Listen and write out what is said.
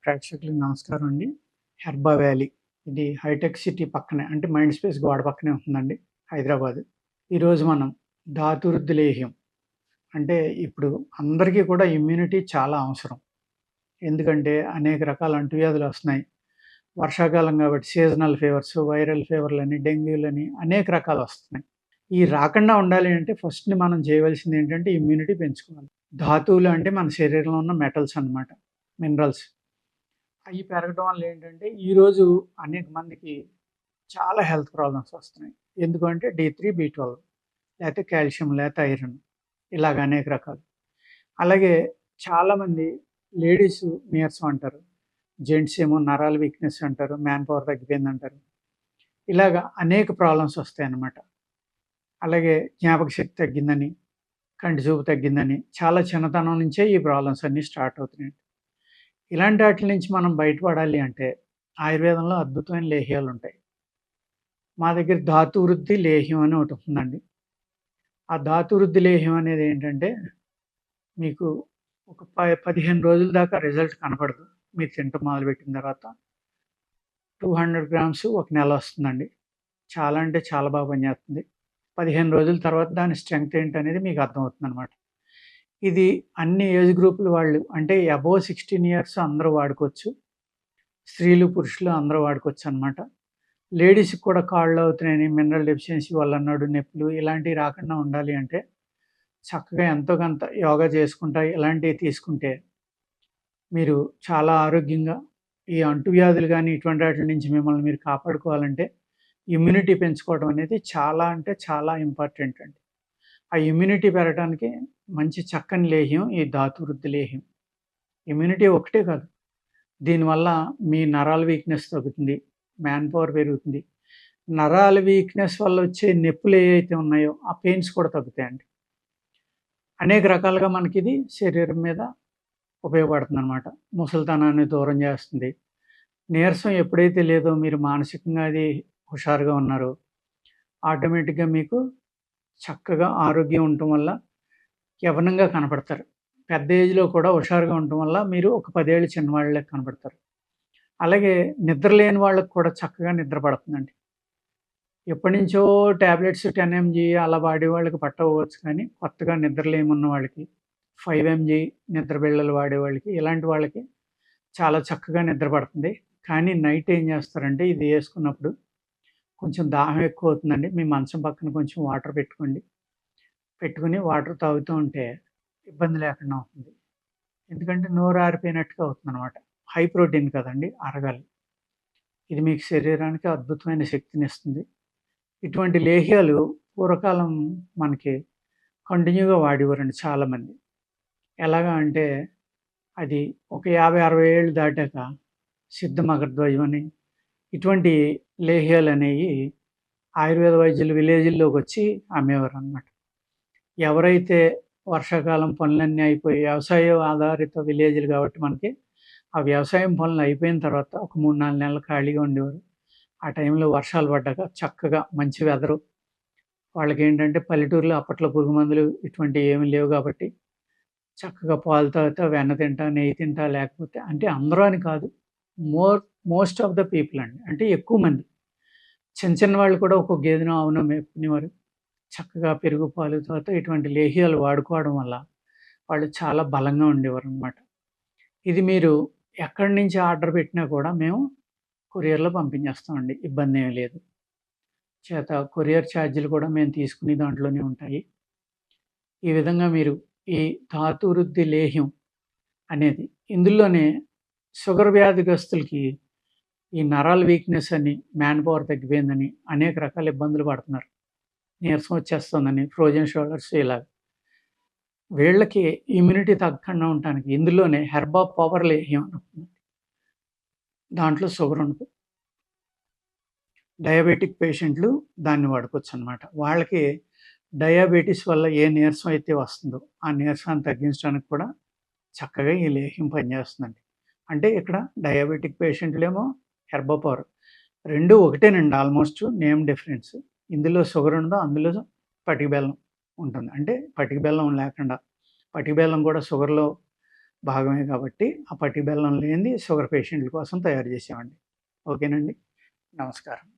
ప్రేక్షకులకు నమస్కారం అండి. హెర్బా వ్యాలీ ఇది హైటెక్ సిటీ పక్కనే అంటే మైండ్ స్పేస్ గోడ పక్కనే ఉంటుందండి హైదరాబాద్. ఈరోజు మనం ధాతువృద్ధి లేహ్యం అంటే ఇప్పుడు అందరికీ కూడా ఇమ్యూనిటీ చాలా అవసరం. ఎందుకంటే అనేక రకాల అంటువ్యాధులు వస్తున్నాయి. వర్షాకాలం కాబట్టి సీజనల్ ఫీవర్స్, వైరల్ ఫీవర్‌లని, డెంగ్యూలని అనేక రకాలు వస్తున్నాయి. ఈ రాకుండా ఉండాలి అంటే ఫస్ట్‌ని మనం చేయవలసింది ఏంటంటే ఇమ్యూనిటీ పెంచుకోవాలి. ధాతువులు అంటే మన శరీరంలో ఉన్న మెటల్స్ అన్నమాట. మినరల్స్. అయి పెరగడం వల్ల ఏంటంటే, ఈరోజు అనేక మందికి చాలా హెల్త్ ప్రాబ్లమ్స్ వస్తున్నాయి. ఎందుకంటే డి3, బి12 లేతే కాల్షియం, లేతే ఐరన్ ఇలాగ అనేక రకాలు. అలాగే చాలామంది లేడీస్ నీరసం అంటారు. జెంట్స్ ఏమో నరాల వీక్‌నెస్ అంటారు. మ్యాన్ పవర్ తగ్గిపోయిందంటారు. ఇలాగ అనేక ప్రాబ్లమ్స్ వస్తాయన్నమాట. అలాగే జ్ఞాపక శక్తి తగ్గిందని, కంటి చూపు తగ్గిందని చాలా చిన్నతనం నుంచే ఈ ప్రాబ్లమ్స్ అన్నీ స్టార్ట్ అవుతున్నాయి. ఇలాంటి ఆటిల నుంచి మనం బయటపడాలి అంటే ఆయుర్వేదంలో అద్భుతమైన లేహ్యాలుంటాయి. మా దగ్గర ధాతువృద్ధి లేహ్యం అని ఒకటి ఉందండి. ఆ ధాతువృద్ధి లేహ్యం అనేది ఏంటంటే, మీకు ఒక 15 రోజుల దాకా రిజల్ట్ కనపడదు. మీరు తినటం మొదలుపెట్టిన తర్వాత. 200 గ్రామ్స్ ఒక నెల వస్తుందండి. చాలా అంటే చాలా బాగా పనిచేస్తుంది. 15 రోజుల తర్వాత దాని స్ట్రెంగ్త్ ఏంటనేది మీకు అర్థమవుతుందనమాట. ఇది అన్ని ఏజ్ గ్రూపుల వాళ్ళు అంటే అబోవ్ 16 ఇయర్స్ అందరూ వాడుకోవచ్చు. స్త్రీలు, పురుషులు అందరూ వాడుకోవచ్చనమాట. లేడీస్‌కి కూడా కాళ్ళు అవుతున్నాయని, మినరల్ డెఫిషియన్సీ వల్ల నడు నొప్పులు ఇలాంటివి రాకుండా ఉండాలి అంటే, చక్కగా ఎంతో కొంత యోగా చేసుకుంటా ఇలాంటివి తీసుకుంటే, మీరు చాలా ఆరోగ్యంగా ఈ అంటువ్యాధులు గానీ, ఇటువంటి వాటిల నుంచి మిమ్మల్ని మీరు కాపాడుకోవాలంటే, ఇమ్యూనిటీ పెంచుకోవడం అనేది చాలా అంటే చాలా ఇంపార్టెంట్ అండి. ఆ ఇమ్యూనిటీ పెరగడానికి మంచి చక్కని లేహ్యం ఈ ధాతువృద్ధి లేహ్యం. ఇమ్యూనిటీ ఒకటే కాదు. దీనివల్ల మీ నరాల వీక్‌నెస్ తగ్గుతుంది. మ్యాన్ పవర్ పెరుగుతుంది. నరాల వీక్‌నెస్ వల్ల వచ్చే నొప్పులు ఏవైతే ఉన్నాయో, ఆ పెయిన్స్ కూడా తగ్గుతాయండి. అనేక రకాలుగా మనకిది శరీరం మీద ఉపయోగపడుతుందనమాట. ముసలితనాన్ని దూరం చేస్తుంది. నీరసం ఎప్పుడైతే లేదో మీరు మానసికంగా అది హుషారుగా ఉన్నారో, ఆటోమేటిక్‌గా మీకు చక్కగా ఆరోగ్యం ఉండటం వల్ల యవ్వనంగా కనపడతారు. పెద్ద ఏజ్‌లో కూడా హుషారుగా ఉండటం వల్ల మీరు ఒక 10 ఏళ్ళు చిన్నవాళ్ళలా కనపడతారు. అలాగే నిద్ర లేని వాళ్ళకి కూడా చక్కగా నిద్ర పడుతుందండి. ఎప్పటినుంచో టాబ్లెట్స్ 10 ఎంజీ అలా వాడే వాళ్ళకి పట్టకపోవచ్చు కానీ, కొత్తగా నిద్రలేమున్న వాళ్ళకి 5 ఎంజీ నిద్ర బిళ్ళలు వాడేవాళ్ళకి, ఇలాంటి వాళ్ళకి చాలా చక్కగా నిద్ర పడుతుంది. కానీ నైట్ ఏం చేస్తారంటే ఇది యేసుకున్నప్పుడు కొంచెం దాహం ఎక్కువవుతుందండి. మీ మంచం పక్కన కొంచెం వాటర్ పెట్టుకోండి. పెట్టుకొని వాటర్ తాగుతూ ఉంటే ఇబ్బంది లేకుండా ఉంటుంది. ఎందుకంటే నోరు ఆరిపోయినట్టుగా అవుతుందనమాట. హై ప్రోటీన్ కదండీ! అరగాలి. ఇది మీకు శరీరానికి అద్భుతమైన శక్తినిస్తుంది. ఇటువంటి లేహ్యాలు పూర్వకాలం మనకి కంటిన్యూగా వాడేవారండి చాలామంది. ఎలాగా అంటే అది ఒక 50, 60 ఏళ్ళు దాటాక సిద్ధ మగధ్వజం అని ఇటువంటి లేహ్యాలనేయి ఆయుర్వేద వైద్యులు విలేజుల్లోకొచ్చి అమ్మేవారనమాట. ఎవరైతే వర్షాకాలం పనులన్నీ అయిపోయి వ్యవసాయ ఆధారిత విలేజ్‌లు కాబట్టి మనకి ఆ వ్యవసాయం పనులు అయిపోయిన తర్వాత ఒక 3, 4 నెలలు ఖాళీగా ఉండేవారు. ఆ టైంలో వర్షాలు పడ్డాక చక్కగా మంచి వెదరు వాళ్ళకేంటంటే పల్లెటూరులో అప్పట్లో పురుగు మందులు ఇటువంటివి ఏమి లేవు కాబట్టి చక్కగా పాలు తాగుతా, వెన్న తింటా, నెయ్యి తింటా లేకపోతే అంటే అందరూ అని కాదు. More most of the people అండి. అంటే ఎక్కువ మంది. చిన్న చిన్న వాళ్ళు కూడా ఒక్కో గేదెనో, ఆవునో మేపుకునేవారు. చక్కగా పెరుగు, పాలు తాగుతూ ఇటువంటి లేహ్యాలు వాడుకోవడం వల్ల వాళ్ళు చాలా బలంగా ఉండేవారనమాట. ఇది మీరు ఎక్కడి నుంచి ఆర్డర్ పెట్టినా కూడా మేము కొరియర్‌లో పంపించేస్తామండి. ఇబ్బందేమి లేదు. చేత కొరియర్ ఛార్జీలు కూడా మేము తీసుకునే దాంట్లోనే ఉంటాయి. ఈ విధంగా మీరు ఈ ధాతువృద్ధి లేహ్యం అనేది ఇందులోనే షుగర్ వ్యాధిగ్రస్తులకి ఈ నరాల వీక్‌నెస్ అని, మ్యాన్ పవర్ తగ్గిపోయిందని అనేక రకాల ఇబ్బందులు పడుతున్నారు. నీరసం వచ్చేస్తుందని, ఫ్రోజన్ షోల్డర్స్ ఇలాగ. వీళ్ళకి ఇమ్యూనిటీ తగ్గకుండా ఉండటానికి ఇందులోనే హెర్బా పవర్ లేహ్యం అని ఉంటుంది. దాంట్లో షుగర్ ఉండదు. డయాబెటిక్ పేషెంట్లు దాన్ని వాడుకోవచ్చనమాట. వాళ్ళకి డయాబెటిస్ వల్ల ఏ నీరసం అయితే వస్తుందో, ఆ నీరసాన్ని తగ్గించడానికి కూడా చక్కగా ఈ లేహ్యం పనిచేస్తుందండి. అంటే ఇక్కడ డయాబెటిక్ పేషెంట్‌లేమో హెర్బా పవర్. 2 ఒకటేనండి ఆల్మోస్ట్ నేమ్ డిఫరెన్స్. ఇందులో షుగర్ ఉండదు. అందులో పటిక బెల్లం ఉంటుంది. అంటే పటిక బెల్లం లేకుండా. పటిక బెల్లం కూడా షుగర్‌లో భాగమే కాబట్టి ఆ పటిక బెల్లం లేనిది షుగర్ పేషెంట్ల కోసం తయారు చేసామండి. ఓకేనండి. నమస్కారం.